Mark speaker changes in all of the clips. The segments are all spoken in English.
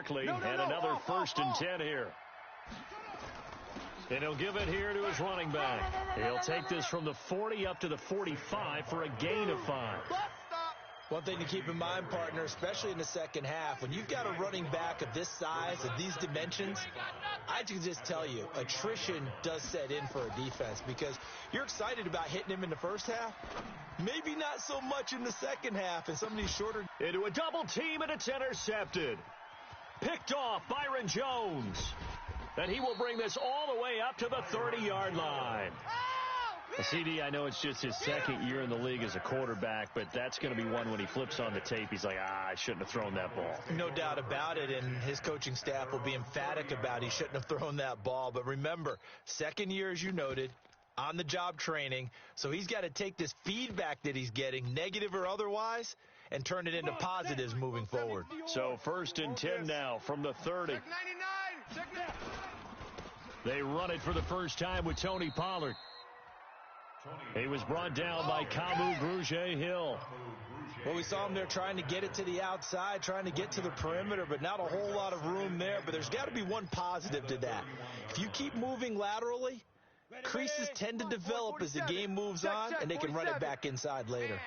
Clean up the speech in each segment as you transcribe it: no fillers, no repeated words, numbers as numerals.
Speaker 1: Barkley, and another 1st and 10 here. And he'll give it here to his running back. He'll take this from the 40 up to the 45 for a gain of 5.
Speaker 2: One thing to keep in mind, partner, especially in the second half, when you've got a running back of this size, of these dimensions, I can just tell you, attrition does set in for a defense because you're excited about hitting him in the first half. Maybe not so much in the second half, and some of these shorter...
Speaker 1: Into a double team, and it's intercepted. Picked off Byron Jones. And he will bring this all the way up to the 30-yard line. CD, I know it's just his second year in the league as a quarterback, but that's going to be one when he flips on the tape, he's like, I shouldn't have thrown that ball.
Speaker 2: No doubt about it, and his coaching staff will be emphatic about he shouldn't have thrown that ball. But remember, second year, as you noted, on-the-job training, so he's got to take this feedback that he's getting, negative or otherwise, and turn it into positives moving forward.
Speaker 1: So 1st and 10 now from the 30. They run it for the first time with Tony Pollard. He was brought down by Kamu Grugier-Hill.
Speaker 2: Well, we saw him there trying to get it to the outside, trying to get to the perimeter, but not a whole lot of room there. But there's got to be one positive to that. If you keep moving laterally, creases tend to develop as the game moves on, and they can run it back inside later.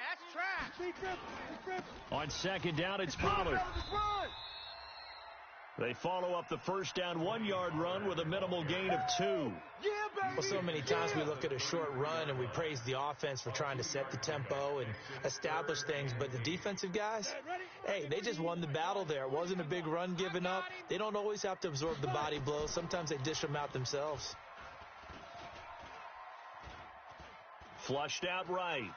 Speaker 1: On 2nd down, it's Pollard. They follow up the first down 1-yard run with a minimal gain of 2.
Speaker 2: Well, so many times we look at a short run and we praise the offense for trying to set the tempo and establish things, but the defensive guys, hey, they just won the battle there. It wasn't a big run given up. They don't always have to absorb the body blows. Sometimes they dish them out themselves.
Speaker 1: Flushed out right.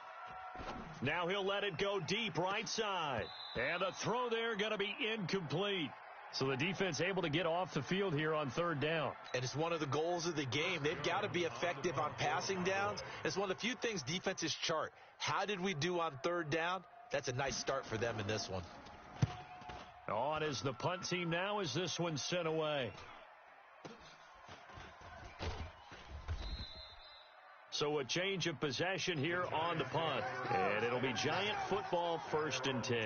Speaker 1: Now he'll let it go deep right side. And the throw there going to be incomplete. So the defense able to get off the field here on 3rd down.
Speaker 2: And it's one of the goals of the game. They've got to be effective on passing downs. It's one of the few things defenses chart. How did we do on 3rd down? That's a nice start for them in this one.
Speaker 1: On is the punt team now as this one's sent away. So a change of possession here on the punt. And it'll be Giant football 1st and 10.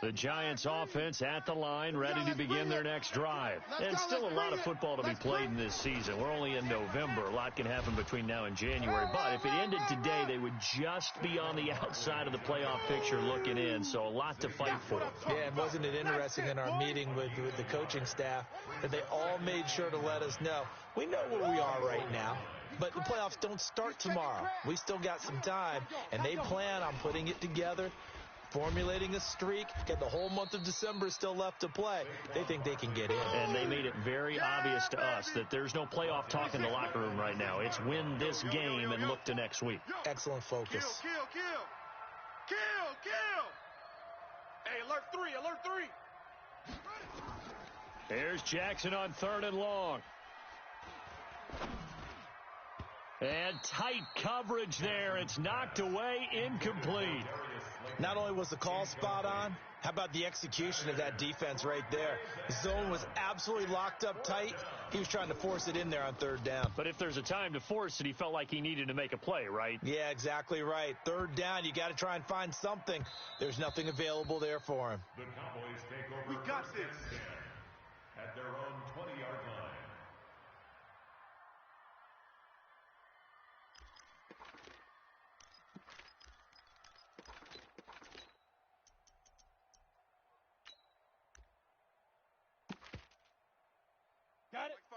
Speaker 1: The Giants offense at the line, ready to begin their next drive. And still a lot of football to be played in this season. We're only in November. A lot can happen between now and January. But if it ended today, they would just be on the outside of the playoff picture looking in. So a lot to fight for.
Speaker 2: Yeah, and wasn't it interesting in our meeting with the coaching staff that they all made sure to let us know, we know where we are right now, but the playoffs don't start tomorrow. We still got some time, and they plan on putting it together, formulating a streak. Got the whole month of December still left to play. They think they can get in.
Speaker 1: And they made it very obvious to us that there's no playoff talk in the locker room right now. It's win this game and look to next week.
Speaker 2: Excellent focus.
Speaker 3: Kill. Hey, alert 3.
Speaker 1: Here's Jackson on 3rd and long. And tight coverage there. It's knocked away, incomplete.
Speaker 2: Not only was the call spot on, how about the execution of that defense right there? The zone was absolutely locked up tight. He was trying to force it in there on 3rd down.
Speaker 1: But if there's a time to force it, he felt like he needed to make a play, right?
Speaker 2: Yeah, exactly right. 3rd down, you got to try and find something. There's nothing available there for him.
Speaker 4: The Cowboys take over.
Speaker 3: We got this.
Speaker 4: At their own 20-yard line.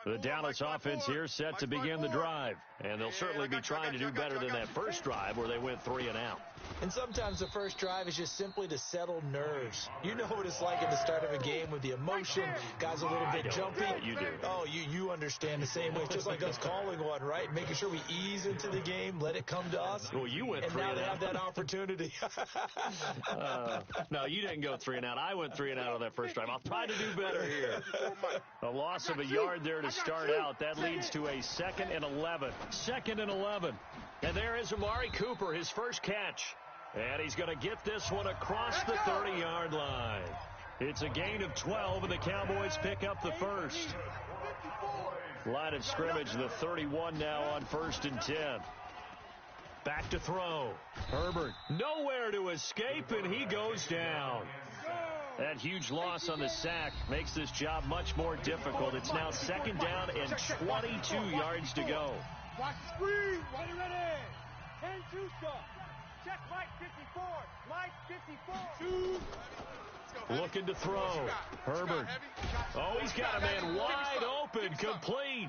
Speaker 1: The Dallas offense here set to begin the drive. And they'll certainly be trying to do better than that first drive where they went 3 and out.
Speaker 2: And sometimes the first drive is just simply to settle nerves. You know what it's like at the start of a game with the emotion. Guys a little bit jumpy.
Speaker 1: You do.
Speaker 2: Oh, you understand the same way. It's just like us calling one, right? Making sure we ease into the game, let it come to us.
Speaker 1: Well, you went 3
Speaker 2: and out. And now
Speaker 1: out.
Speaker 2: they have that opportunity.
Speaker 1: No, you didn't go 3 and out. I went 3 and out on that first drive. I'll try to do better here. A loss of a yard there to start out. That leads to a 2nd and 11. 2nd and 11. And there is Amari Cooper, his first catch. And he's going to get this one across the 30-yard line. It's a gain of 12, and the Cowboys pick up the first. Line of scrimmage, the 31 now on 1st and 10. Back to throw. Herbert nowhere to escape, and he goes down. That huge loss on the sack makes this job much more difficult. It's now second down and 22 yards to go.
Speaker 3: Watch the screen. Ready, ready. 10-2 stop. Check Mike 54. Mike 54.
Speaker 1: Looking to throw. Herbert. Oh, he's got a man wide open. Complete.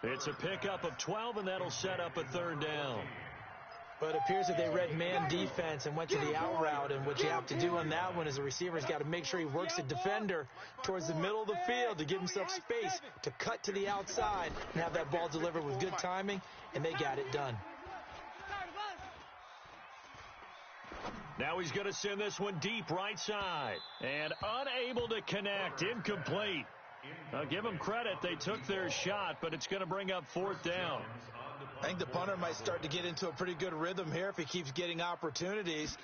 Speaker 1: It's a pickup of 12, and that'll set up a third down.
Speaker 2: But it appears that they read man defense and went to the out route, and what you have to do on that one is the receiver's got to make sure he works the defender towards the middle of the field to give himself space to cut to the outside and have that ball delivered with good timing, and they got it done.
Speaker 1: Now he's going to send this one deep right side, and unable to connect, incomplete. I'll give them credit. They took their shot, but it's going to bring up fourth down.
Speaker 2: I think the punter might start to get into a pretty good rhythm here if he keeps getting opportunities.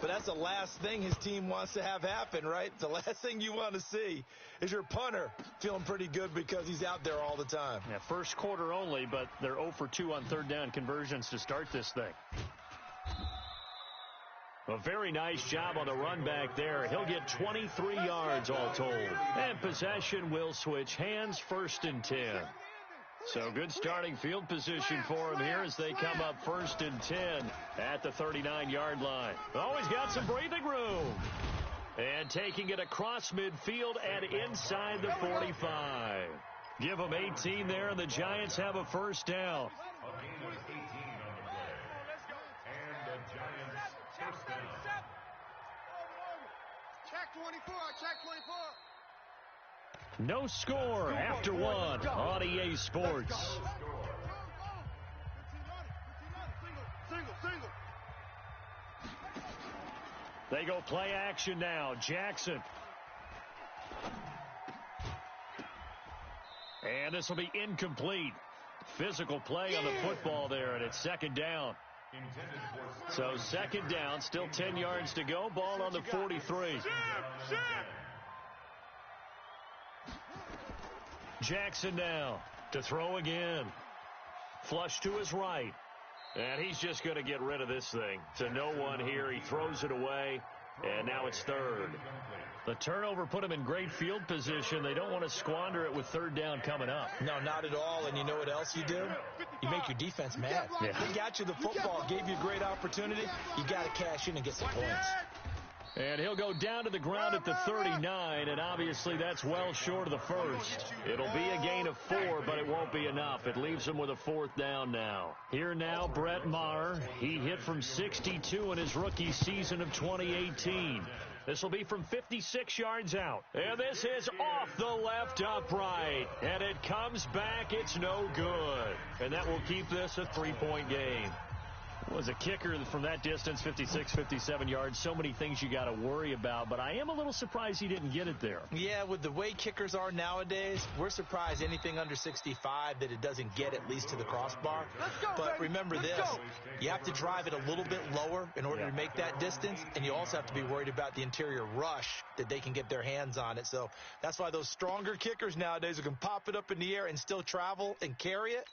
Speaker 2: But that's the last thing his team wants to have happen, right? The last thing you want to see is your punter feeling pretty good because he's out there all the time.
Speaker 1: Yeah, first quarter only, but they're 0 for 2 on third down conversions to start this thing. A very nice job on the run back there. He'll get 23 yards all told. And possession will switch hands, 1st and 10. So good starting field position for him here as they come up 1st and 10 at the 39-yard line. Oh, he's got some breathing room. And taking it across midfield and inside the 45. Give them 18 there, and the Giants have a first down.
Speaker 4: A gain of 18 on the play. And the Giants first down.
Speaker 3: Check 24. Check 24.
Speaker 1: No score after one on EA Sports.
Speaker 3: Single.
Speaker 1: They go play action now. Jackson. And this will be incomplete. Physical play on the football there, and it's second down. So second down, still 10 yards to go. Ball on the 43. Jackson now to throw again. Flush to his right. And he's just going to get rid of this thing. To no one here. He throws it away. And now it's third. The turnover put him in great field position. They don't want to squander it with third down coming up.
Speaker 2: No, not at all. And you know what else you do? You make your defense mad.
Speaker 1: Yeah.
Speaker 2: They got you the football, gave you a great opportunity. You got to cash in and get some points.
Speaker 1: And he'll go down to the ground at the 39, and obviously that's well short of the first. It'll be a gain of 4, but it won't be enough. It leaves him with a fourth down now. Here now, Brett Maher. He hit from 62 in his rookie season of 2018. This will be from 56 yards out. And this is off the left upright. And it comes back. It's no good. And that will keep this a 3-point game. Was a kicker from that distance, 56, 57 yards. So many things you got to worry about, but I am a little surprised he didn't get it there.
Speaker 2: Yeah, with the way kickers are nowadays, we're surprised anything under 65 that it doesn't get at least to the crossbar. But remember this, you have to drive it a little bit lower in order to make that distance, and you also have to be worried about the interior rush that they can get their hands on it. So that's why those stronger kickers nowadays who can pop it up in the air and still travel and carry it,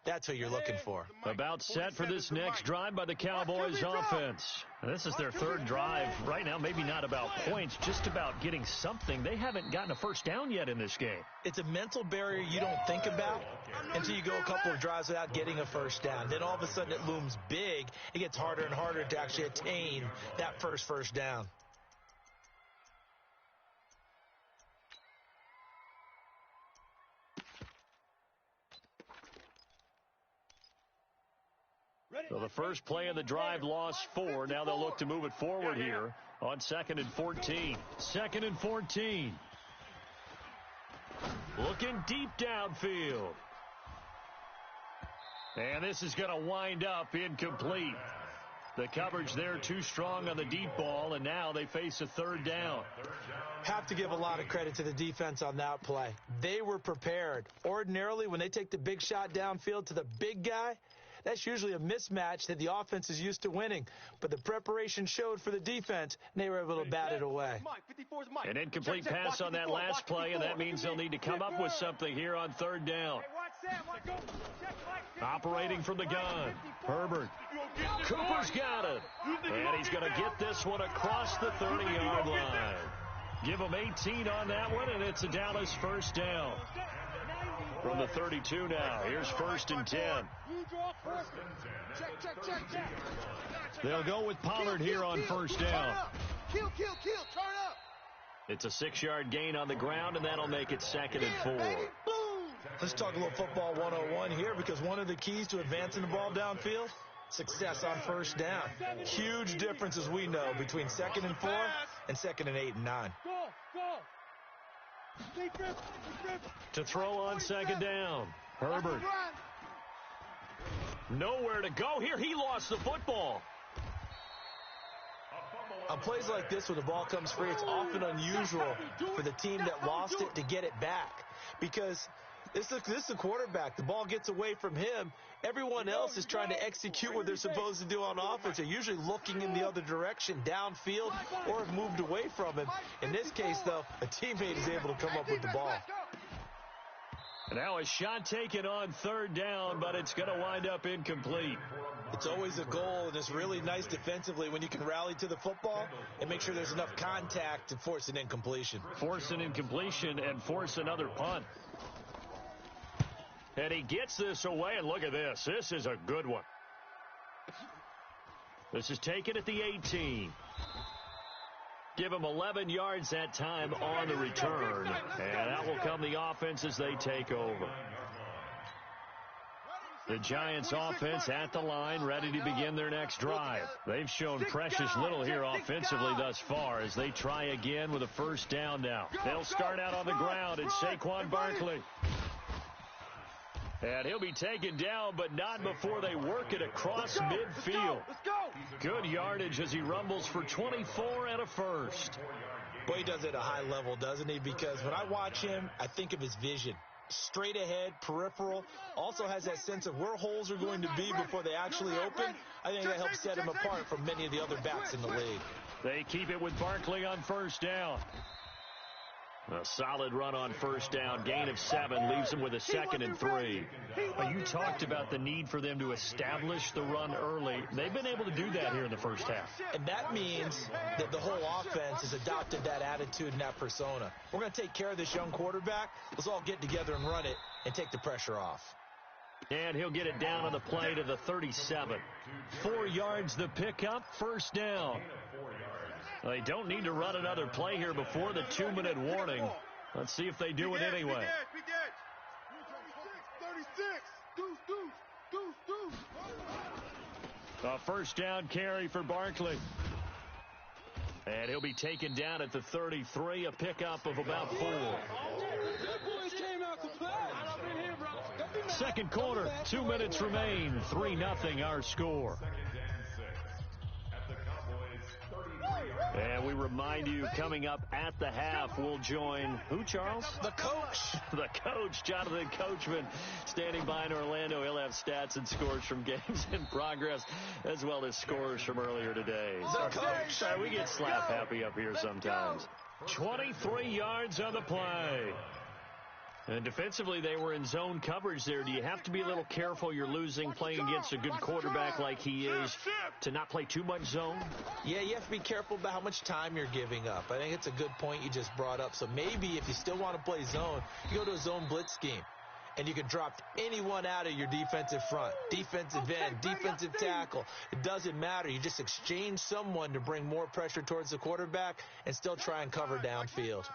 Speaker 2: that's who you're looking for.
Speaker 1: About set for this next drive by the Cowboys offense. This is their third drive. Right now, maybe not about points, just about getting something. They haven't gotten a first down yet in this game.
Speaker 2: It's a mental barrier you don't think about until you go a couple of drives without getting a first down. Then all of a sudden it looms big. It gets harder and harder to actually attain that first down.
Speaker 1: So the first play of the drive lost 4. Now they'll look to move it forward here on 2nd and 14. 2nd and 14. Looking deep downfield. And this is going to wind up incomplete. The coverage there too strong on the deep ball, and now they face a third down.
Speaker 2: Have to give a lot of credit to the defense on that play. They were prepared. Ordinarily, when they take the big shot downfield to the big guy, that's usually a mismatch that the offense is used to winning. But the preparation showed for the defense, and they were able to bat it away.
Speaker 1: An incomplete pass on that last play, and that means they'll need to come up with something here on third down. Operating from the gun, Herbert. Cooper's got it. And he's going to get this one across the 30-yard line. Give him 18 on that one, and it's a Dallas first down. From the 32 now, here's 1st and 10. They'll go with Pollard here on 1st down.
Speaker 3: Turn up.
Speaker 1: It's a 6-yard gain on the ground, and that'll make it 2nd and 4.
Speaker 2: Let's talk a little football 101 here, because one of the keys to advancing the ball downfield, success on 1st down. Huge difference, as we know, between 2nd and 4 and 2nd and 8 and 9.
Speaker 1: To throw on 2nd down, Herbert. Nowhere to go here. He lost the football.
Speaker 2: On plays like this, when the ball comes free, it's often unusual for the team that lost it to get it back, because this is the quarterback. The ball gets away from him. Everyone else is trying to execute what they're supposed to do on offense. They're usually looking in the other direction, downfield, or have moved away from him. In this case, though, a teammate is able to come up with the ball.
Speaker 1: Now a shot taken on 3rd down, but it's going to wind up incomplete.
Speaker 2: It's always a goal, and it's really nice defensively when you can rally to the football and make sure there's enough contact to force an incompletion.
Speaker 1: Force an incompletion and force another punt. And he gets this away, and look at this. This is a good one. This is taken at the 18. Give him 11 yards that time on the return. And that will come the offense as they take over. The Giants offense at the line, ready to begin their next drive. They've shown precious little here offensively thus far as they try again with a 1st down now. They'll start out on the ground. It's Saquon Barkley. And he'll be taken down, but not before they work it across midfield. Good yardage as he rumbles for 24 and a 1st.
Speaker 2: Boy, he does it at a high level, doesn't he? Because when I watch him, I think of his vision. Straight ahead, peripheral, also has that sense of where holes are going to be before they actually open. I think that helps set him apart from many of the other backs in the league.
Speaker 1: They keep it with Barkley on 1st down. A solid run on 1st down, gain of 7, leaves them with a 2nd and 3. Well, you talked about the need for them to establish the run early. They've been able to do that here in the 1st half.
Speaker 2: And that means that the whole offense has adopted that attitude and that persona. We're going to take care of this young quarterback. Let's all get together and run it and take the pressure off.
Speaker 1: And he'll get it down on the play to the 37. 4 yards the pickup, 1st down. They don't need to run another play here before the 2-minute warning. Let's see if they do it anyway. 36. A 1st down carry for Barkley. And he'll be taken down at the 33, a pickup of about 4. 2nd quarter, 2 minutes remain, 3-0 our score. And we remind you, coming up at the half, we'll join who, Charles?
Speaker 2: The coach.
Speaker 1: The coach, Jonathan Coachman, standing by in Orlando. He'll have stats and scores from games in progress, as well as scores from earlier today.
Speaker 2: The coach.
Speaker 1: Sorry, we get slap happy up here sometimes. 23 yards on the play. And defensively, they were in zone coverage there. Do you have to be a little careful? You're losing, playing against a good quarterback like he is, to not play too much zone?
Speaker 2: Yeah, you have to be careful about how much time you're giving up. I think it's a good point you just brought up. So maybe if you still want to play zone, you go to a zone blitz scheme. And you can drop anyone out of your defensive front, defensive end, defensive tackle. It doesn't matter. You just exchange someone to bring more pressure towards the quarterback and still try and cover downfield.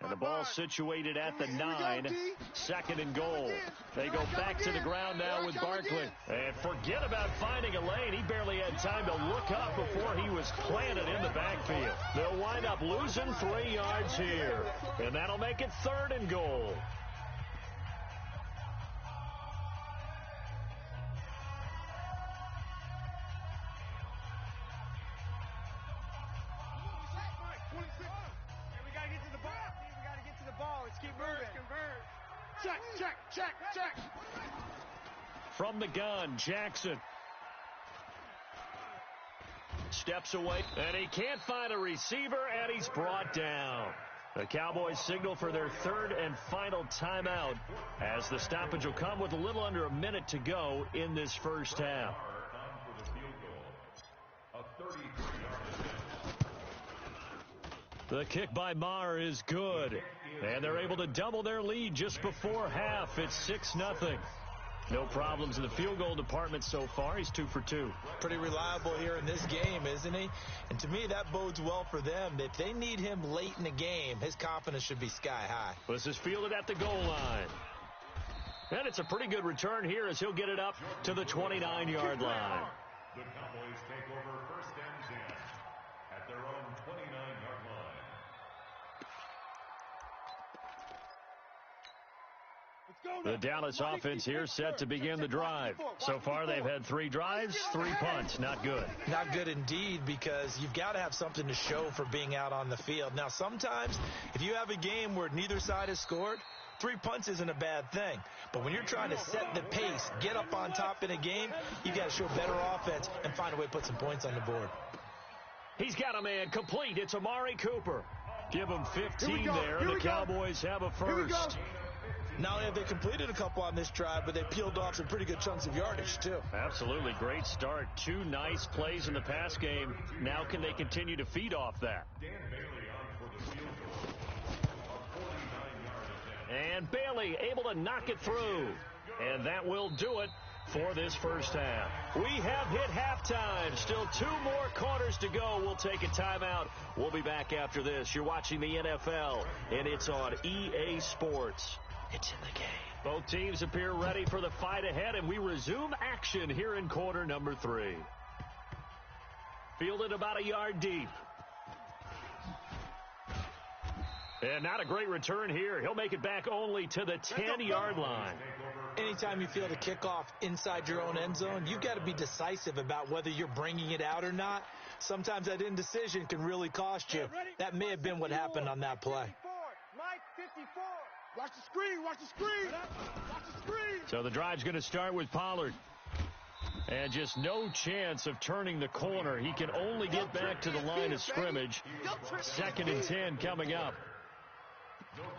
Speaker 1: And the ball situated at the 9, 2nd and goal. They go back to the ground now with Barkley. And forget about finding a lane. He barely had time to look up before he was planted in the backfield. They'll wind up losing 3 yards here. And that'll make it 3rd and goal.
Speaker 3: Check.
Speaker 1: From the gun, Jackson. Steps away, and he can't find a receiver, and he's brought down. The Cowboys signal for their third and final timeout as the stoppage will come with a little under a minute to go in this first half. The kick by Maher is good, and they're able to double their lead just before half. It's 6-0. No problems in the field goal department so far. He's 2 for 2.
Speaker 2: Pretty reliable here in this game, isn't he? And to me, that bodes well for them. If they need him late in the game, his confidence should be sky high.
Speaker 1: This is fielded at the goal line. And it's a pretty good return here as he'll get it up to the 29-yard line.
Speaker 4: The Cowboys take over first and 10 at their own 29-yard line.
Speaker 1: The Dallas offense here set to begin the drive. So far, they've had 3 drives, 3 punts. Not good.
Speaker 2: Not good indeed, because you've got to have something to show for being out on the field. Now, sometimes, if you have a game where neither side has scored, 3 punts isn't a bad thing. But when you're trying to set the pace, get up on top in a game, you've got to show better offense and find a way to put some points on the board.
Speaker 1: He's got a man complete. It's Amari Cooper. Give him 15 there, and the Cowboys have a first.
Speaker 2: Not only have they completed a couple on this drive, but they peeled off some pretty good chunks of yardage, too.
Speaker 1: Absolutely. Great start. 2 nice plays in the pass game. Now can they continue to feed off that? And Bailey able to knock it through. And that will do it for this first half. We have hit halftime. Still 2 more quarters to go. We'll take a timeout. We'll be back after this. You're watching the NFL, and it's on EA Sports. It's in the game. Both teams appear ready for the fight ahead, and we resume action here in quarter number 3. Fielded about a yard deep. And not a great return here. He'll make it back only to the 10-yard line.
Speaker 2: Anytime you field a kickoff inside your own end zone, you've got to be decisive about whether you're bringing it out or not. Sometimes that indecision can really cost you. That may have been what happened on that play.
Speaker 3: Mike 54. Watch the screen, watch the screen. Watch the screen.
Speaker 1: So the drive's going to start with Pollard. And just no chance of turning the corner. He can only get back to the line of scrimmage. 2nd and 10 coming up.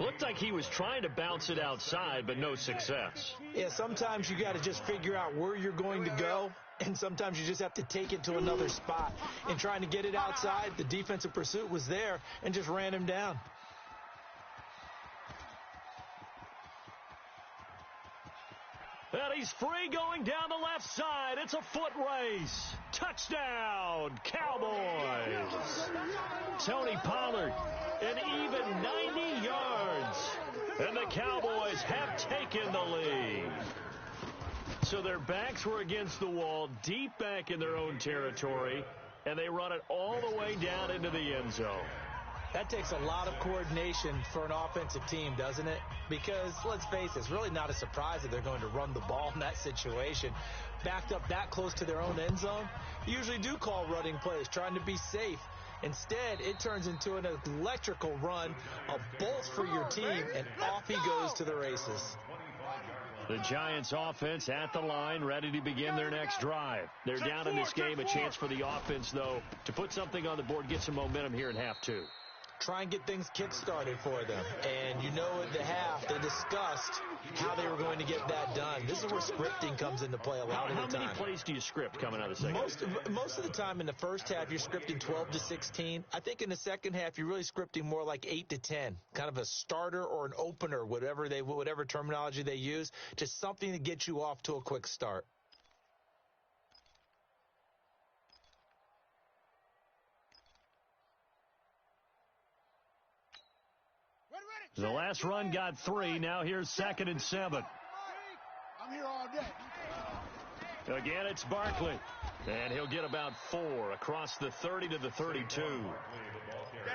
Speaker 1: Looked like he was trying to bounce it outside, but no success.
Speaker 2: Yeah, sometimes you got to just figure out where you're going to go, and sometimes you just have to take it to another spot. In trying to get it outside, the defensive pursuit was there and just ran him down.
Speaker 1: And he's free going down the left side. It's a foot race. Touchdown, Cowboys. Tony Pollard, an even 90 yards. And the Cowboys have taken the lead. So their backs were against the wall, deep back in their own territory, and they run it all the way down into the end zone.
Speaker 2: That takes a lot of coordination for an offensive team, doesn't it? Because, let's face it, it's really not a surprise that they're going to run the ball in that situation. Backed up that close to their own end zone, you usually do call running plays, trying to be safe. Instead, it turns into an electrical run, a bolt for your team, and off he goes to the races.
Speaker 1: The Giants offense at the line, ready to begin their next drive. They're down in this game. A chance for the offense, though, to put something on the board, get some momentum here in half 2.
Speaker 2: Try and get things kick-started for them. And you know at the half, they discussed how they were going to get that done. This is where scripting comes into play a lot of the time.
Speaker 1: How many plays do you script coming out of the second?
Speaker 2: Most of the time in the first half, you're scripting 12 to 16. I think in the second half, you're really scripting more like 8 to 10. Kind of a starter or an opener, whatever terminology they use. Just something to get you off to a quick start.
Speaker 1: The last run got 3. Now here's 2nd and 7.
Speaker 3: I'm here all day.
Speaker 1: Again, it's Barkley. And he'll get about 4 across the 30 to the 32.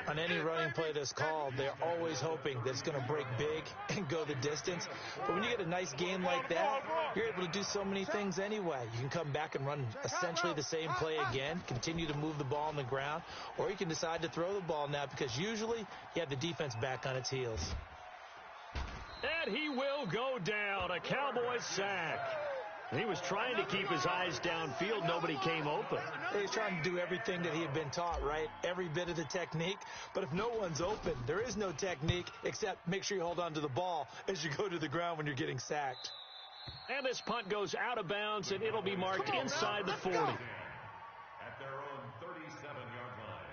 Speaker 2: On any running play that's called, they're always hoping that it's going to break big and go the distance. But when you get a nice game like that, you're able to do so many things anyway. You can come back and run essentially the same play again, continue to move the ball on the ground, or you can decide to throw the ball now because usually you have the defense back on its heels.
Speaker 1: And he will go down. A Cowboys sack. He was trying to keep his eyes downfield. Nobody came open.
Speaker 2: He's trying to do everything that he had been taught, right? Every bit of the technique. But if no one's open, there is no technique except make sure you hold on to the ball as you go to the ground when you're getting sacked.
Speaker 1: And this punt goes out of bounds, and it'll be marked inside the 40.
Speaker 4: At their own 37-yard line.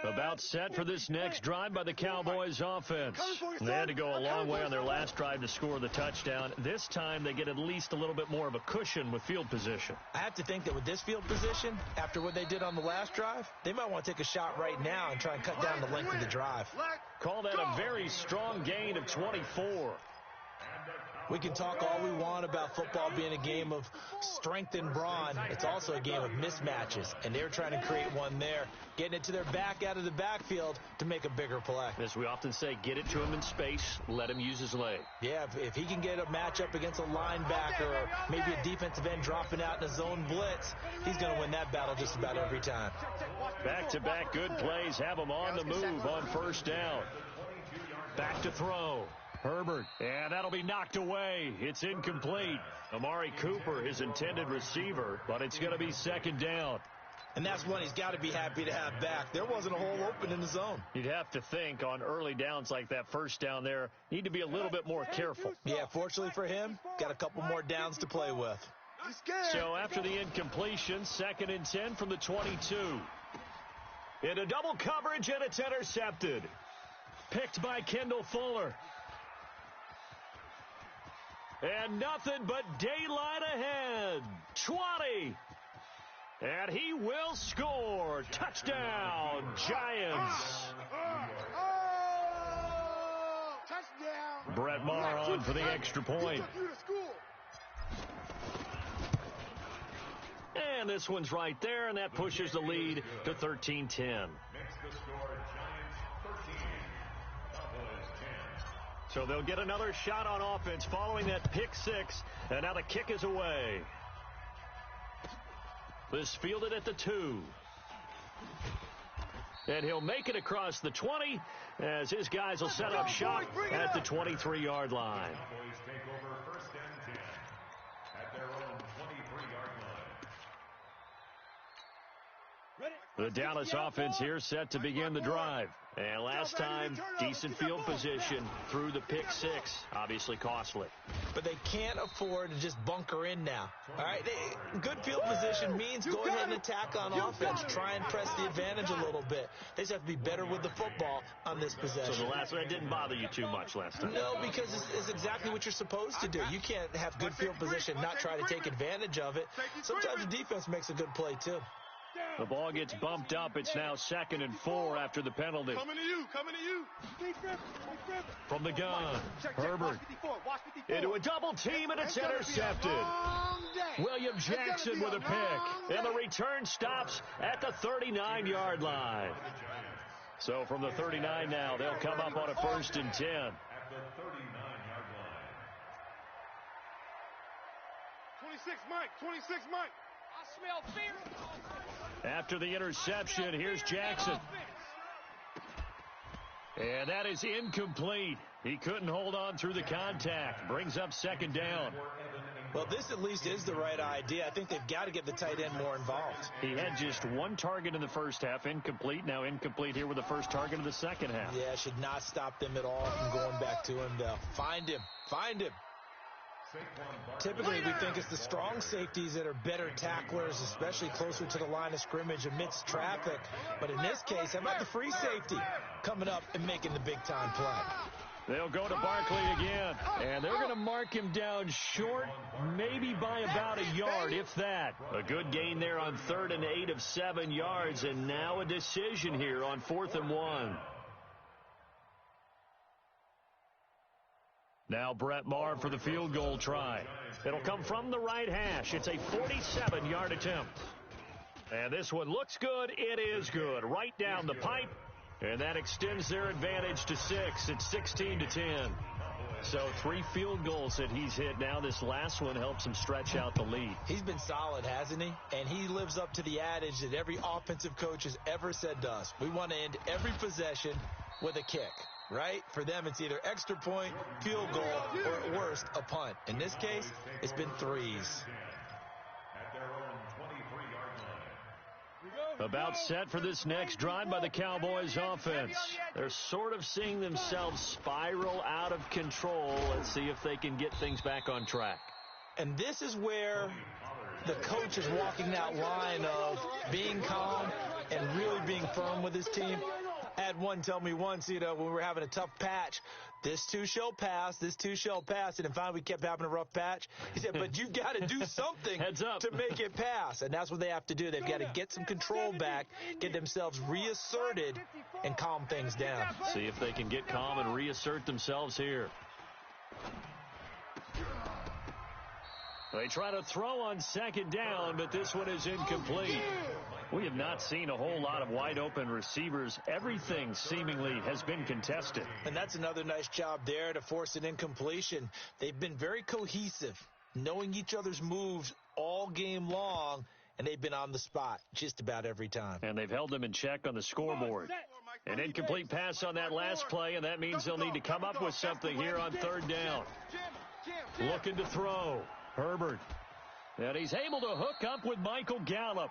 Speaker 1: About set for this next drive by the Cowboys offense. They had to go a long way on their last drive to score the touchdown. This time they get at least a little bit more of a cushion with field position.
Speaker 2: I have to think that with this field position, after what they did on the last drive, they might want to take a shot right now and try and cut down the length of the drive.
Speaker 1: Call that a very strong gain of 24.
Speaker 2: We can talk all we want about football being a game of strength and brawn. It's also a game of mismatches, and they're trying to create one there, getting it to their back out of the backfield to make a bigger play.
Speaker 1: As we often say, get it to him in space, let him use his leg.
Speaker 2: Yeah, if he can get a matchup against a linebacker or maybe a defensive end dropping out in a zone blitz, he's going to win that battle just about every time.
Speaker 1: Back-to-back good plays have him on the move on first down. Back to throw. Herbert, and that'll be knocked away. It's incomplete. Amari Cooper, his intended receiver, but it's going to be second down.
Speaker 2: And that's one he's got to be happy to have back. There wasn't a hole open in the zone.
Speaker 1: You'd have to think on early downs like that first down there, need to be a little bit more careful.
Speaker 2: Yeah, fortunately for him, got a couple more downs to play with.
Speaker 1: So after the incompletion, 2nd and 10 from the 22. In a double coverage, and it's intercepted. Picked by Kendall Fuller. And nothing but daylight ahead. 20. And he will score. Touchdown, Giants.
Speaker 3: Touchdown.
Speaker 1: Brett Maher on for the extra point. And this one's right there, and that pushes the lead to 13-10.
Speaker 4: Makes the score Giants 13. Cowboys 10.
Speaker 1: So they'll get another shot on offense following that pick six, and now the kick is away. This fielded at the 2. And he'll make it across the 20 as his guys will set up shop at the 23-yard line.
Speaker 4: Cowboys take over 1st and 10 at their own 23-yard line.
Speaker 1: The Dallas offense here set to begin the drive. And last time, decent field position through the pick six. Obviously costly.
Speaker 2: But they can't afford to just bunker in now. All right, good field position means go ahead and attack on offense. Try and press the advantage a little bit. They just have to be better with the football on this possession.
Speaker 1: So the last one didn't bother you too much last time?
Speaker 2: No, because it's exactly what you're supposed to do. You can't have good field position, not try to take advantage of it. Sometimes the defense makes a good play, too.
Speaker 1: The ball gets bumped up. It's now 2nd and 4 after the penalty.
Speaker 3: Coming to you.
Speaker 1: From the gun, Herbert into a double team, and it's intercepted. William Jackson with a pick, and the return stops at the 39-yard line. So from the 39 now, they'll come up on a 1st and 10.
Speaker 4: At the 39-yard line.
Speaker 3: 26 Mike.
Speaker 1: After the interception, here's Jackson. And that is incomplete. He couldn't hold on through the contact. Brings up 2nd down.
Speaker 2: Well, this at least is the right idea. I think they've got to get the tight end more involved.
Speaker 1: He had just 1 target in the first half, incomplete. Now incomplete here with the first target of the second half.
Speaker 2: Yeah, should not stop them at all from going back to him, though. Find him. Typically, we think it's the strong safeties that are better tacklers, especially closer to the line of scrimmage amidst traffic. But in this case, how about the free safety coming up and making the big-time play?
Speaker 1: They'll go to Barkley again, and they're going to mark him down short, maybe by about a yard, if that. A good gain there on 3rd and 8 of 7 yards, and now a decision here on 4th and 1. Now Brett Maher for the field goal try. It'll come from the right hash. It's a 47-yard attempt. And this one looks good. It is good. Right down the pipe. And that extends their advantage to 6. It's 16-10. So 3 field goals that he's hit now. This last one helps him stretch out the lead.
Speaker 2: He's been solid, hasn't he? And he lives up to the adage that every offensive coach has ever said to us. We want to end every possession with a kick, right? For them, it's either extra point, field goal, or at worst, a punt. In this case, it's been threes.
Speaker 1: About set for this next drive by the Cowboys offense. They're sort of seeing themselves spiral out of control. Let's see if they can get things back on track.
Speaker 2: And this is where the coach is walking that line of being calm and really being firm with his team. I had one tell me once, when we were having a tough patch, this too shall pass, this too shall pass. And finally we kept having a rough patch. He said, but you've got to do something to make it pass. And that's what they have to do. They've got to get some control back, get themselves reasserted, and calm things down.
Speaker 1: See if they can get calm and reassert themselves here. They try to throw on second down, but this one is incomplete. We have not seen a whole lot of wide-open receivers. Everything seemingly has been contested.
Speaker 2: And that's another nice job there to force an incompletion. They've been very cohesive, knowing each other's moves all game long, and they've been on the spot just about every time.
Speaker 1: And they've held them in check on the scoreboard. An incomplete pass on that last play, and that means they'll need to come up with something here on third down. Looking to throw. Herbert. And he's able to hook up with Michael Gallup.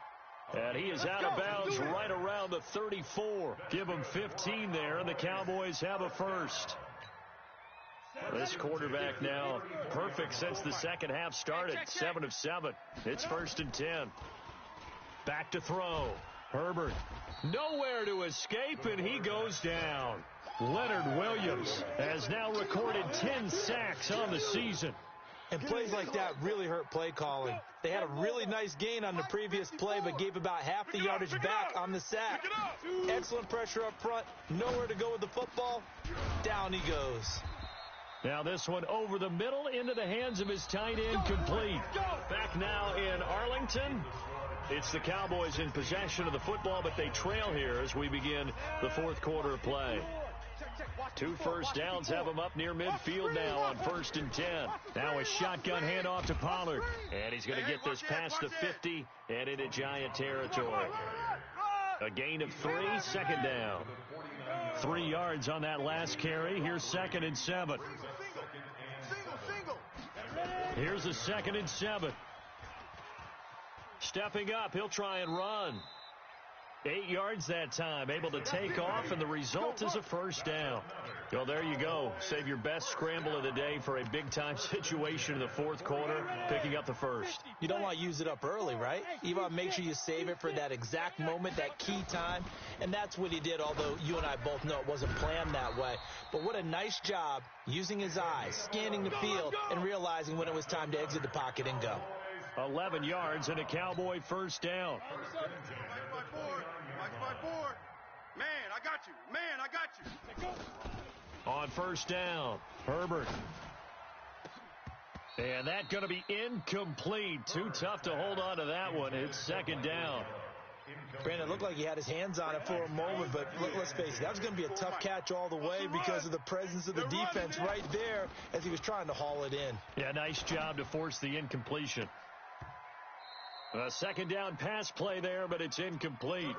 Speaker 1: And he is out of bounds right around the 34. Give him 15 there, and the Cowboys have a first. This quarterback now perfect since the second half started. 7 of 7. It's 1st and 10. Back to throw. Herbert. Nowhere to escape, and he goes down. Leonard Williams has now recorded 10 sacks on the season.
Speaker 2: And plays like that really hurt play calling. They had a really nice gain on the previous play, but gave about half the yardage back on the sack. Excellent pressure up front. Nowhere to go with the football. Down he goes.
Speaker 1: Now this one over the middle into the hands of his tight end, complete. Back now in Arlington. It's the Cowboys in possession of the football, but they trail here as we begin the fourth quarter of play. 2 first downs have them up near midfield now on 1st and 10. Now a shotgun handoff to Pollard. And he's going to get this past the 50 and into Giant territory. A gain of 3, second down. 3 yards on that last carry. Here's 2nd and 7. Here's a 2nd and 7. Stepping up, he'll try and run. 8 yards that time, able to take off, and the result is a first down. Well, there you go. Save your best scramble of the day for a big-time situation in the fourth quarter, picking up the first.
Speaker 2: You don't want to use it up early, right? You want to make sure you save it for that exact moment, that key time, and that's what he did, although you and I both know it wasn't planned that way. But what a nice job using his eyes, scanning the field, and realizing when it was time to exit the pocket and go.
Speaker 1: 11 yards and a Cowboy first down.
Speaker 3: Man, I got you. Man, I got you.
Speaker 1: On first down, Herbert. And that's going to be incomplete. Too tough to hold on to that one. It's 2nd down.
Speaker 2: Brandon, it looked like he had his hands on it for a moment, but let's face it, that was going to be a tough catch all the way because of the presence of the defense right there as he was trying to haul it in.
Speaker 1: Yeah, nice job to force the incompletion. A 2nd down pass play there, but it's incomplete.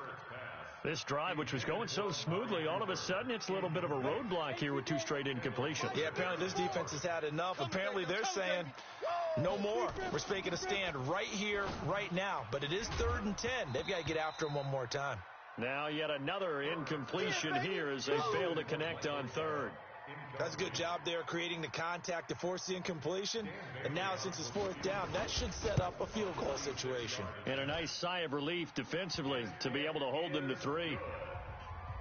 Speaker 1: This drive, which was going so smoothly, all of a sudden it's a little bit of a roadblock here with 2 straight incompletions.
Speaker 2: Yeah, apparently this defense has had enough. Apparently they're saying, no more. We're making a stand right here, right now. But it is 3rd and 10. They've got to get after him one more time.
Speaker 1: Now yet another incompletion here as they fail to connect on 3rd.
Speaker 2: That's a good job there creating the contact to force the incompletion. And now since it's 4th down, that should set up a field goal situation.
Speaker 1: And a nice sigh of relief defensively to be able to hold them to 3.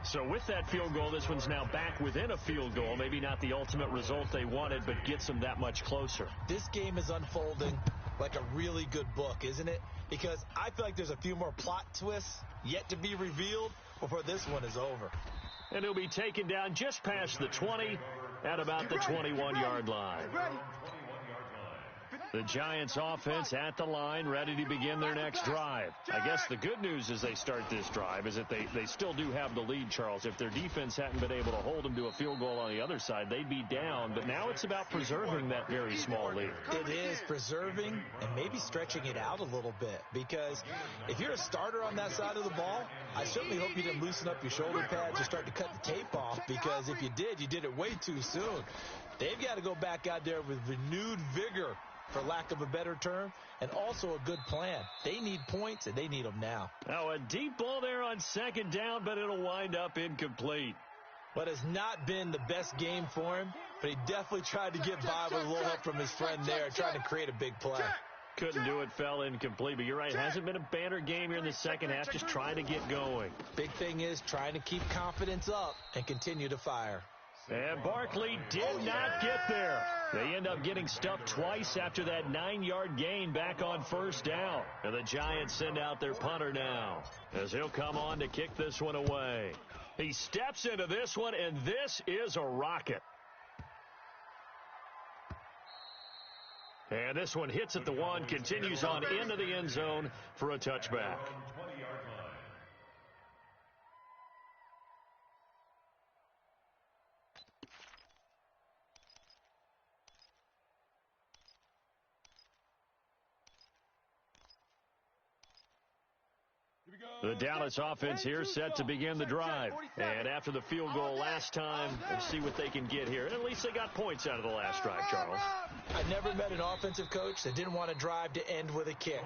Speaker 1: So with that field goal, this one's now back within a field goal. Maybe not the ultimate result they wanted, but gets them that much closer.
Speaker 2: This game is unfolding like a really good book, isn't it? Because I feel like there's a few more plot twists yet to be revealed before this one is over.
Speaker 1: And he'll be taken down just past the 20 at about the 21-yard line. The Giants offense at the line, ready to begin their next drive. I guess the good news as they start this drive is that they still do have the lead, Charles. If their defense hadn't been able to hold them to a field goal on the other side, they'd be down. But now it's about preserving that very small lead.
Speaker 2: It is preserving and maybe stretching it out a little bit, because if you're a starter on that side of the ball, I certainly hope you didn't loosen up your shoulder pads or start to cut the tape off, because if you did, you did it way too soon. They've got to go back out there with renewed vigor, for lack of a better term, and also a good plan. They need points, and they need them now.
Speaker 1: Now, a deep ball there on second down, but it'll wind up incomplete.
Speaker 2: But it's not been the best game for him, but he definitely tried to get by with a little help from his friend there, trying to create a big play.
Speaker 1: Couldn't do it, fell incomplete. But you're right, it hasn't been a banner game here in the second half, just trying to get going.
Speaker 2: Big thing is trying to keep confidence up and continue to fire.
Speaker 1: And Barkley did not get there. They end up getting stuffed twice after that 9-yard gain back on first down. And the Giants send out their punter now, as he'll come on to kick this one away. He steps into this one, and this is a rocket. And this one hits at the 1, continues on into the end zone for a touchback. The Dallas offense here set to begin the drive. And after the field goal last time, we'll see what they can get here. And at least they got points out of the last drive, Charles.
Speaker 2: I never met an offensive coach that didn't want to drive to end with a kick.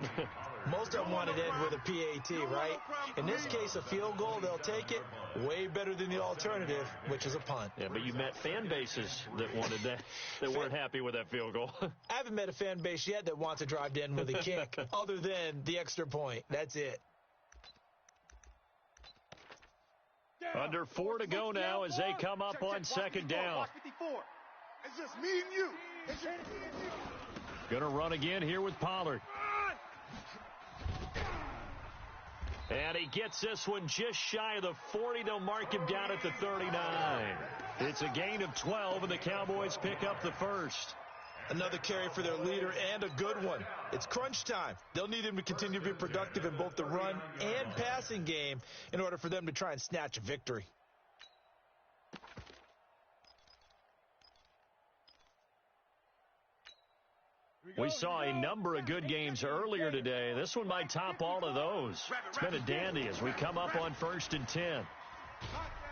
Speaker 2: Most of them wanted to end with a PAT, right? In this case, a field goal, they'll take it. Way better than the alternative, which is a punt.
Speaker 1: Yeah, but you met fan bases that wanted that, that weren't happy with that field goal.
Speaker 2: I haven't met a fan base yet that wants to drive to end with a kick, other than the extra point. That's it.
Speaker 1: Under 4 to go now as they come up on second down.
Speaker 3: It's just me and you. It's just me and you.
Speaker 1: Going to run again here with Pollard. And he gets this one just shy of the 40. They'll mark him down at the 39. It's a gain of 12, and the Cowboys pick up the first.
Speaker 2: Another carry for their leader, and a good one. It's crunch time. They'll need him to continue to be productive in both the run and passing game in order for them to try and snatch a victory.
Speaker 1: We saw a number of good games earlier today. This one might top all of those. It's been a dandy as we come up on 1st and 10.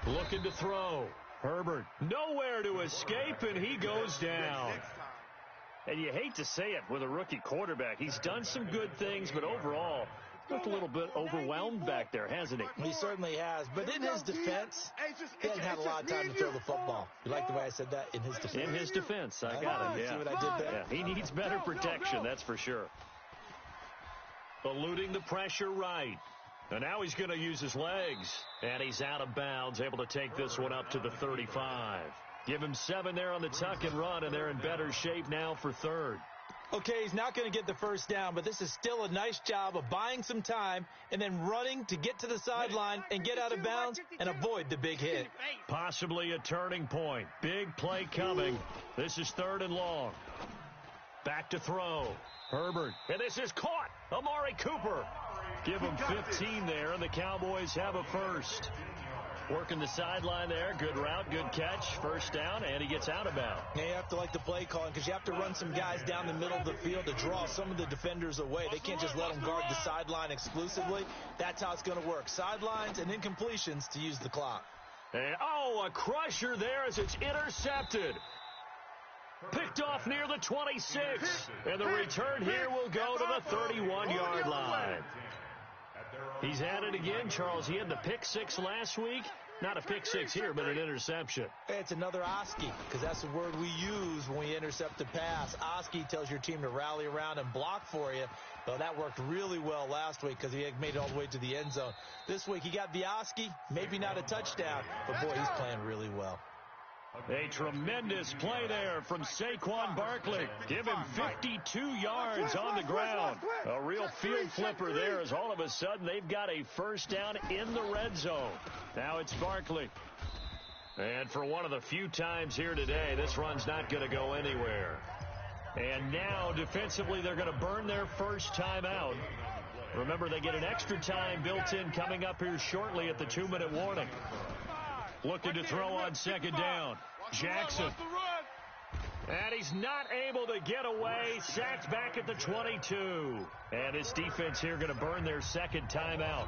Speaker 1: Looking to throw. Herbert nowhere to escape, and he goes down. And you hate to say it with a rookie quarterback. He's done some good things, but overall, looked a little bit overwhelmed back there, hasn't he?
Speaker 2: He certainly has. But in his defense, he hasn't had a lot of time to throw the football. You like the way I said that? In his defense.
Speaker 1: In his defense. I got it, yeah.
Speaker 2: See what I did there?
Speaker 1: Yeah, he needs better protection, that's for sure. Eluding the pressure right. And now he's going to use his legs. And he's out of bounds, able to take this one up to the 35. Give him 7 there on the tuck and run, and they're in better shape now for third.
Speaker 2: Okay, he's not going to get the first down, but this is still a nice job of buying some time and then running to get to the sideline and get out of bounds and avoid the big hit.
Speaker 1: Possibly a turning point. Big play coming. This is 3rd and long. Back to throw. Herbert. And this is caught. Amari Cooper. Give him 15 there, and the Cowboys have a first. Working the sideline there. Good route, good catch. First down, and he gets out of bounds.
Speaker 2: Yeah, you have to like the play calling because you have to run some guys down the middle of the field to draw some of the defenders away. They can't just let them guard the sideline exclusively. That's how it's going to work. Sidelines and incompletions to use the clock.
Speaker 1: And, a crusher there as it's intercepted. Picked off near the 26. And the return here will go to the 31-yard line. He's at it again, Charles. He had the pick 6 last week. Not a pick 6 here, but an interception.
Speaker 2: It's another Oski, because that's the word we use when we intercept a pass. Oski tells your team to rally around and block for you. Well, that worked really well last week because he had made it all the way to the end zone. This week he got the Oski, maybe not a touchdown, but boy, he's playing really well.
Speaker 1: A tremendous play there from Saquon Barkley. Give him 52 yards on the ground. A real field flipper there as all of a sudden they've got a first down in the red zone. Now it's Barkley. And for one of the few times here today, this run's not going to go anywhere. And now, defensively, they're going to burn their first timeout. Remember, they get an extra time built in coming up here shortly at the 2-minute warning. Looking to throw on second down. Jackson. And he's not able to get away. Sacked back at the 22. And his defense here going to burn their second timeout.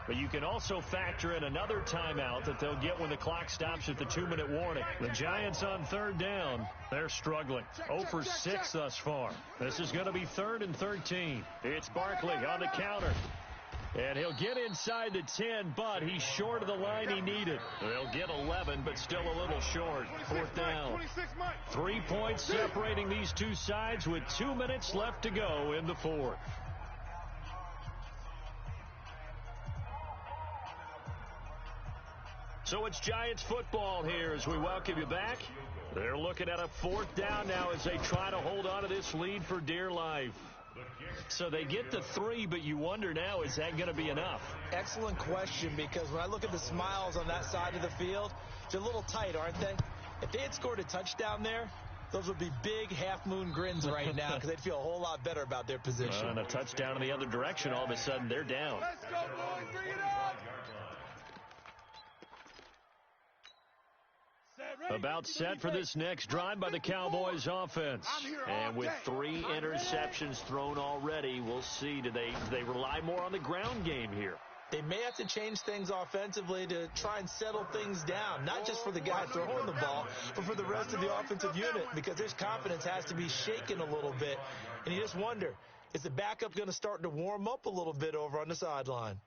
Speaker 1: But you can also factor in another timeout that they'll get when the clock stops at the 2-minute warning. The Giants on third down, they're struggling. 0 for 6 thus far. This is going to be 3rd and 13. It's Barkley on the counter. And he'll get inside the 10, but he's short of the line he needed. They'll get 11, but still a little short. 4th down. 3 points separating these two sides with 2 minutes left to go in the 4th. So it's Giants football here as we welcome you back. They're looking at a 4th down now as they try to hold on to this lead for dear life. So they get the 3, but you wonder now, is that going to be enough?
Speaker 2: Excellent question, because when I look at the smiles on that side of the field, they're a little tight, aren't they? If they had scored a touchdown there, those would be big half-moon grins right now because they'd feel a whole lot better about their position.
Speaker 1: And a touchdown in the other direction, all of a sudden they're down.
Speaker 3: Let's go, boys. Bring it up.
Speaker 1: About set for this next drive by the Cowboys offense. And with 3 interceptions thrown already, we'll see. Do they rely more on the ground game here?
Speaker 2: They may have to change things offensively to try and settle things down, not just for the guy throwing the ball, but for the rest of the offensive unit, because his confidence has to be shaken a little bit. And you just wonder, is the backup going to start to warm up a little bit over on the sideline?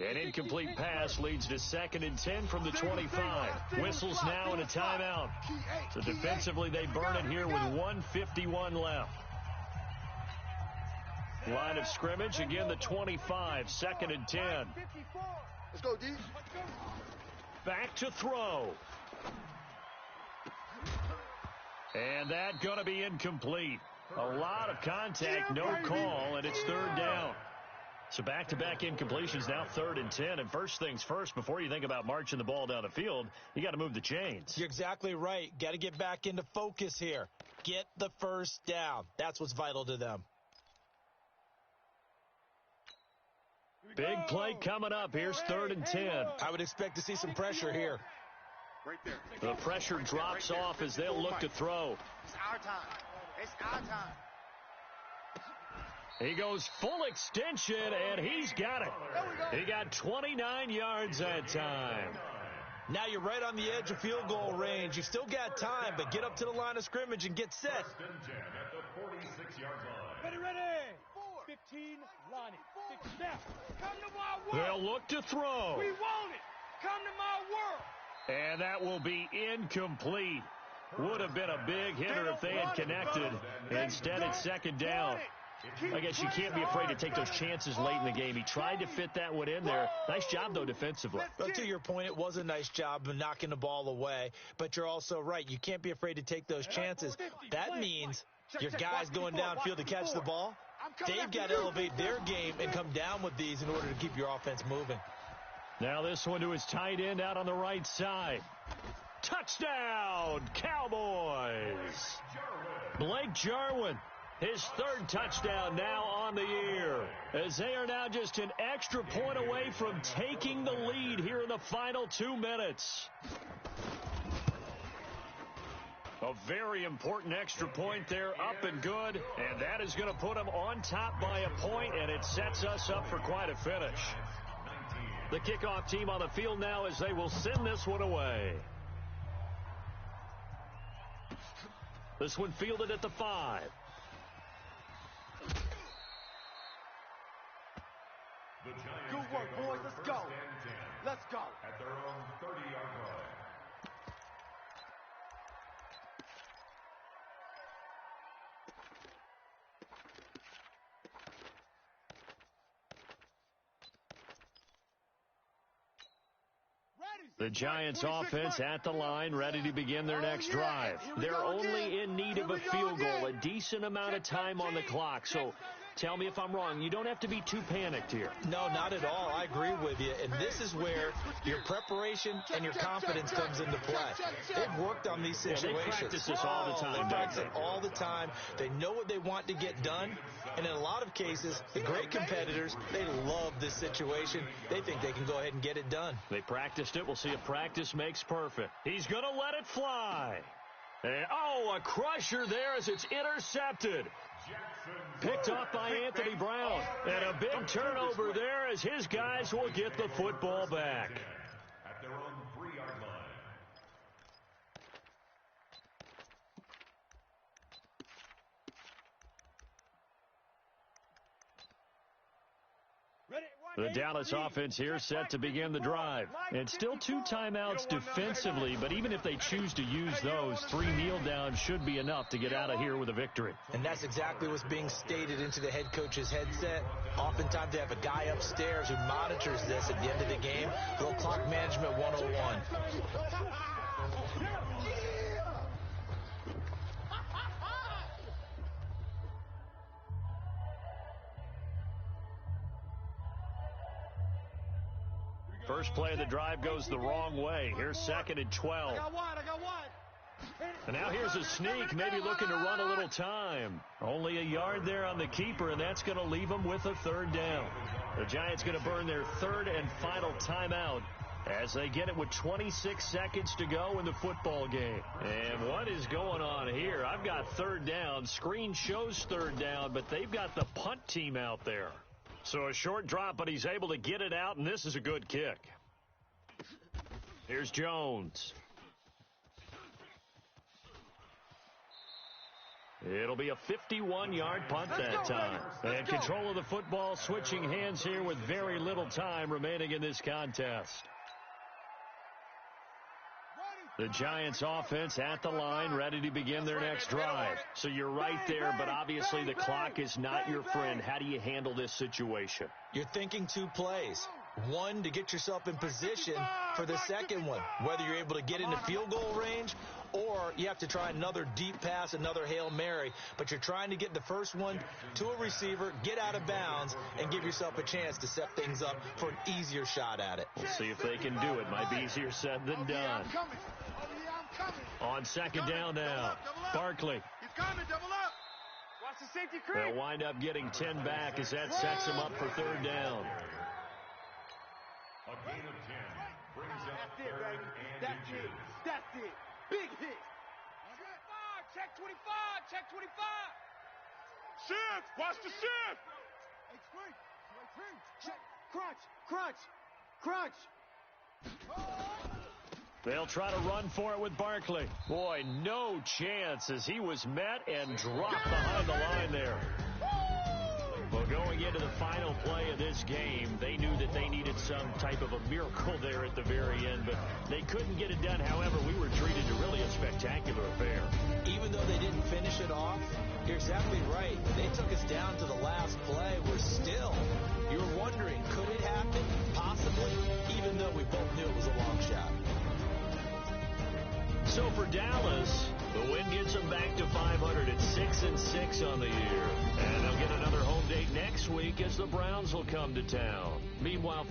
Speaker 1: An incomplete pass leads to 2nd and 10 from the 25. Whistles now and a timeout. So defensively, they burn it here with 1:51 left. Line of scrimmage, again the 25, 2nd and 10.
Speaker 3: Let's go, D.
Speaker 1: Back to throw. And that going to be incomplete. A lot of contact, no call, and it's 3rd down. So back-to-back incompletions, now 3rd and 10. And first things first, before you think about marching the ball down the field, you got to move the chains.
Speaker 2: You're exactly right. Got to get back into focus here. Get the first down. That's what's vital to them.
Speaker 1: Big play coming up. Here's 3rd and 10.
Speaker 2: I would expect to see some pressure here.
Speaker 3: Right there.
Speaker 1: The pressure drops off as they'll look to throw.
Speaker 3: It's our time. It's our time.
Speaker 1: He goes full extension, and he's got it. He got 29 yards that time.
Speaker 2: Now you're right on the edge of field goal range. You've still got time, but get up to the line of scrimmage and get set.
Speaker 4: 1st and 10 at the 46-yard line.
Speaker 3: Ready. 15, Lonnie. Snap. Come to my world.
Speaker 1: They'll look to throw.
Speaker 3: We want it. Come to my world.
Speaker 1: And that will be incomplete. Would have been a big hitter if they had connected. Instead, it's 2nd down. I guess you can't be afraid to take those chances late in the game. He tried to fit that one in there. Nice job, though, defensively.
Speaker 2: Well, to your point, it was a nice job of knocking the ball away. But you're also right. You can't be afraid to take those chances. That means your guys going downfield to catch the ball, they've got to elevate their game and come down with these in order to keep your offense moving.
Speaker 1: Now this one to his tight end out on the right side. Touchdown, Cowboys! Blake Jarwin. His 3rd touchdown now on the year, as they are now just an extra point away from taking the lead here in the final 2 minutes. A very important extra point there, up and good, and that is going to put them on top by a point, and it sets us up for quite a finish. The kickoff team on the field now as they will send this one away. This one fielded at the 5.
Speaker 3: Good work, boys. Let's go. Let's go.
Speaker 4: At their own 30-yard line.
Speaker 1: The Giants offense at the line, ready to begin their next drive. They're only in need of a field goal, a decent amount of time on the clock. So Tell me if I'm wrong. You don't have to be too panicked here.
Speaker 2: No, not at all. I agree with you. And this is where your preparation and your confidence comes into play. They've worked on these situations.
Speaker 1: They practice this all the time.
Speaker 2: They practice it all the time. They know what they want to get done. And in a lot of cases, the great competitors, they love this situation. They think they can go ahead and get it done.
Speaker 1: They practiced it. We'll see if practice makes perfect. He's going to let it fly. And, a crusher there as it's intercepted. Picked off by Anthony Brown. And a big turnover there as his guys will get the football back.
Speaker 4: At their own 3-yard line.
Speaker 1: The Dallas offense here set to begin the drive. And still 2 timeouts defensively, but even if they choose to use those, 3 kneel downs should be enough to get out of here with a victory.
Speaker 2: And that's exactly what's being stated into the head coach's headset. Oftentimes they have a guy upstairs who monitors this at the end of the game. Little clock management 101.
Speaker 1: First play of the drive goes the wrong way. Here's 2nd and 12.
Speaker 3: I got one.
Speaker 1: And now here's a sneak, maybe looking to run a little time. Only a yard there on the keeper, and that's going to leave them with a 3rd down. The Giants going to burn their 3rd and final timeout as they get it with 26 seconds to go in the football game. And what is going on here? I've got 3rd down. Screen shows 3rd down, but they've got the punt team out there. So a short drop, but he's able to get it out, and this is a good kick. Here's Jones. It'll be a 51-yard punt that time. And control of the football switching hands here with very little time remaining in this contest. The Giants offense at the line, ready to begin their next drive. So you're right there, but obviously the clock is not your friend. How do you handle this situation?
Speaker 2: You're thinking 2 plays. One, to get yourself in position for the second one, whether you're able to get into field goal range or you have to try another deep pass, another Hail Mary. But you're trying to get the first one to a receiver, get out of bounds, and give yourself a chance to set things up for an easier shot at it.
Speaker 1: We'll see if they can do it. Might be easier said than done. On 2nd down now, Barkley.
Speaker 3: He's coming, double up. Watch the safety creep.
Speaker 1: They'll wind up getting 10 back as that sets them up for 3rd down.
Speaker 4: A gain of 10 brings up
Speaker 3: That's it,
Speaker 4: 3rd
Speaker 3: baby.
Speaker 4: and
Speaker 3: That's it.
Speaker 4: inches.
Speaker 3: That's it. Big hit. Check 25. Check 25. Shift. Watch the shift. Crunch. Crunch. Crunch.
Speaker 1: They'll try to run for it with Barkley. Boy, no chance as he was met and dropped behind the line there. Well, going into the final play of this game, they knew that they needed some type of a miracle there at the very end, but they couldn't get it done. However, we were treated to really a spectacular affair.
Speaker 2: Even though they didn't finish it off, you're exactly right. They took us down to the last play. We're still, you were wondering, could it happen? Possibly, even though we both knew it was a long shot.
Speaker 1: So for Dallas, the win gets them back to 500 at 6-6 on the year. And they'll get another home date next week as the Browns will come to town. Meanwhile,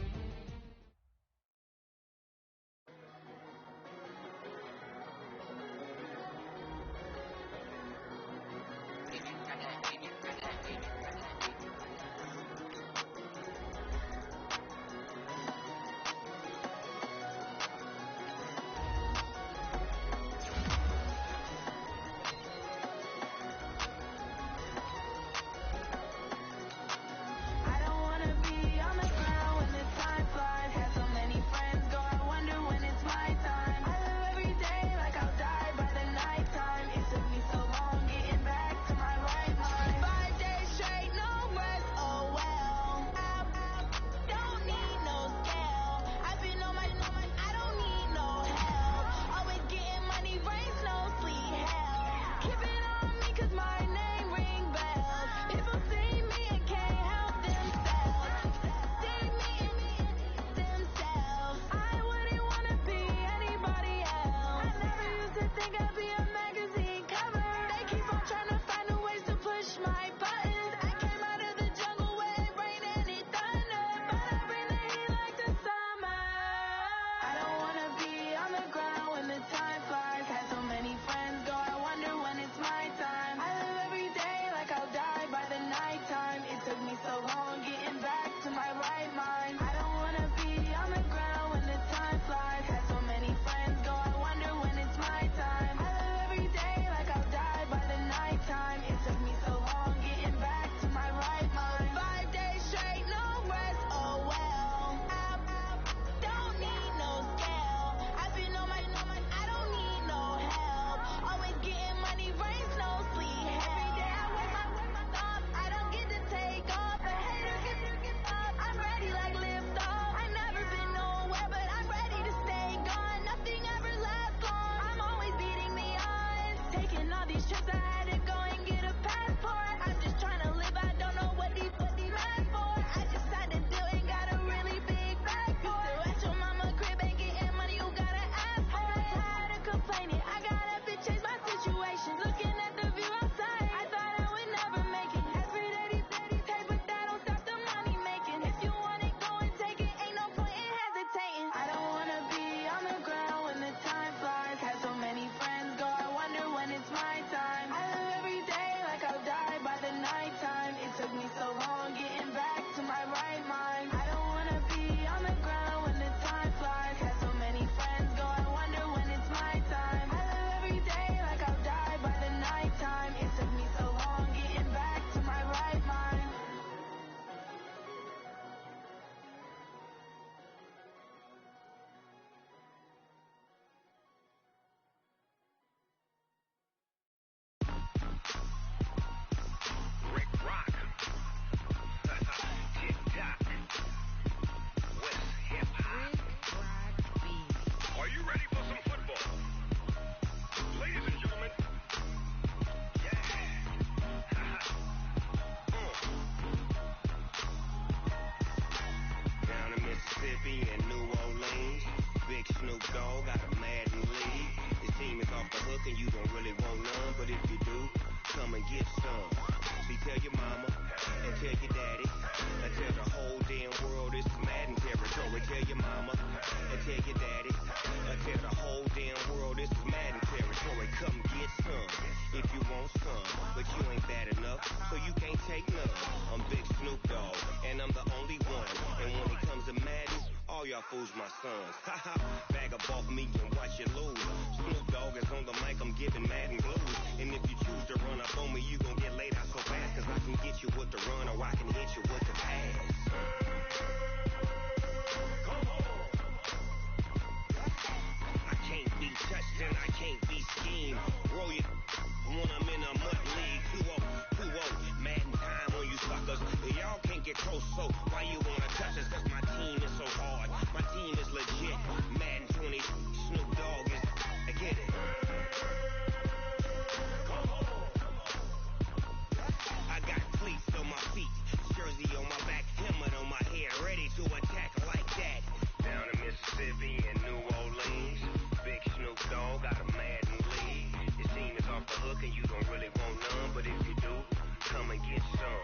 Speaker 5: Dogg got a Madden league. His team is off the hook and you don't really want none, but if you do, come and get some. See, tell your mama and tell your daddy and tell the whole damn world it's Madden territory. Tell your mama and tell your daddy and tell the whole damn world this is Madden territory. Come get some if you want some, but you ain't bad enough, so you can't take none. I'm Big Snoop Dogg, and I'm the only one. And when it comes to Madden, all y'all fools my sons. Haha, bag up off me and watch you lose. Snoop Dogg is on the mic, I'm giving Madden blues. And if you choose to run up on me, you gon' get laid out so fast, cause I can get you with the run or I can hit you with the pass. I can't be touched and I can't be schemed. Roll you when I'm in a mud league. 2-0, Madden time on you suckers. Y'all can't get close, so why you wanna touch us? Cause my team is so hard. My team is legit. Madden 20, Snoop Dogg is, I get it. I got cleats on my feet, jersey on my back, helmet on my head, ready to attack like that. Down in Mississippi and New Orleans, Big Snoop Dogg got a Madden league. His team is off the hook and you don't really want none, but if you do, come and get some.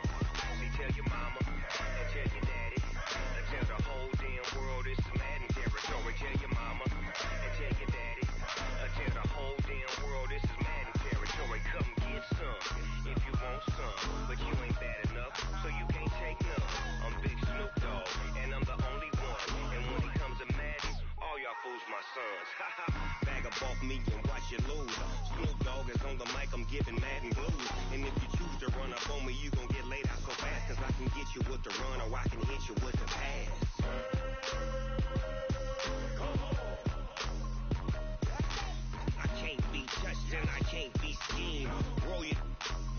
Speaker 5: See, tell your mama and tell your daddy and tell the whole damn world it's Madden territory. Tell your mama and tell your daddy and tell the whole damn world this is Madden territory. Come get some if you want some, but you ain't bad enough, so you can't take none. I'm Big Snoop Dogg, and I'm the only one. And when it comes to Madden, all y'all fools my sons. Haha, bag up off me and watch you lose. Snoop Dogg is on the mic, I'm giving Madden blues. And if you choose to run up on me, you gon' get laid out so fast, cause I can get you with the run or I can hit you with the pass. I can't be touched and I can't be schemed. Roll you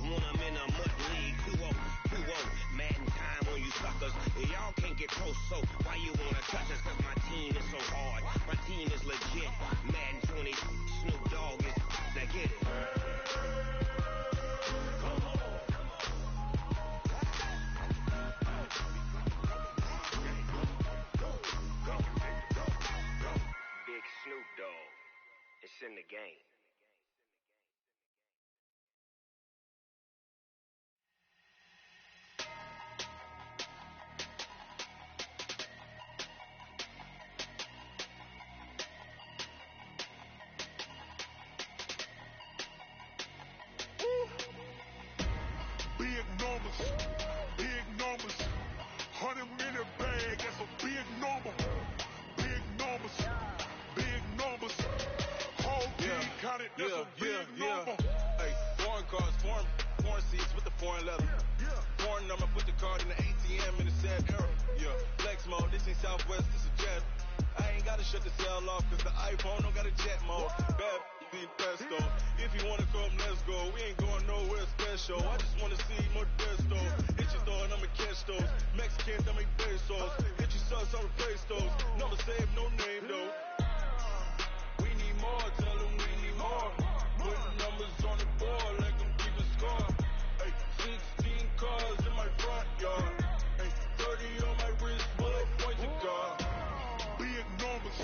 Speaker 5: when I'm in a mud league. 2-0, Madden time on you suckers. Y'all can't get close, so why you wanna touch us? Cause my team is so hard. My team is legit. Madden 20, Snoop Dogg is, now get it. Big Snoop Dogg, it's in the game.
Speaker 3: Big numbers, 100-minute bag, that's a big number. Big numbers, whole team counted, that's a big number.
Speaker 6: Hey, foreign cars, foreign seats with the foreign leather. Foreign number, put the card in the ATM in the sad era. Yeah, flex mode, this ain't Southwest, this is Jet. I ain't gotta shut the cell off, cause the iPhone don't got a jet mode. Bad be pesto. If you wanna come, let's go. We ain't going nowhere special. I just wanna see Modesto. Hit your door and I'ma catch those. Mexicans that make pesos. Hit your sons, I'ma replace those. Never save no name though. We need more, tell them we need more. Putting numbers on the board like I'm keeping score. Hey, 16 cars in my front yard. Hey, 30 on my wrist, bullet point to God.
Speaker 3: Big numbers,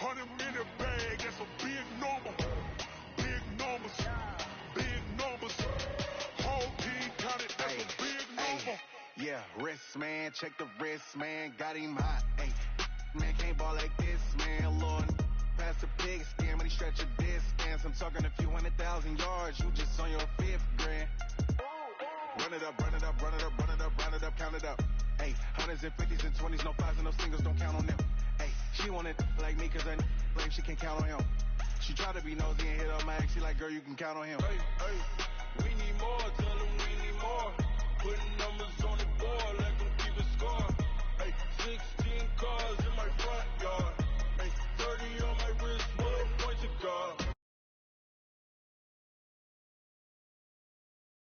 Speaker 3: 100-minute bag, that's a big number. Big numbers, whole team counted, that's a big number.
Speaker 7: Yeah, wrist man, check the wrist man, got him hot. Ay, man can't ball like this, man. Lord, pass the pig skin when he stretch a distance. I'm talking a few 100,000 yards, you just on your 5th grand. Run it up, count it up. Ay, hundreds and 50s and 20s, no 5s and no singles, don't count on them. Ay, she want it like me, cause her blame she can't count on him. She try to be nosy and hit up my ex, she like, girl, you can count on him.
Speaker 6: Hey, we need more, tell them we need more. Putting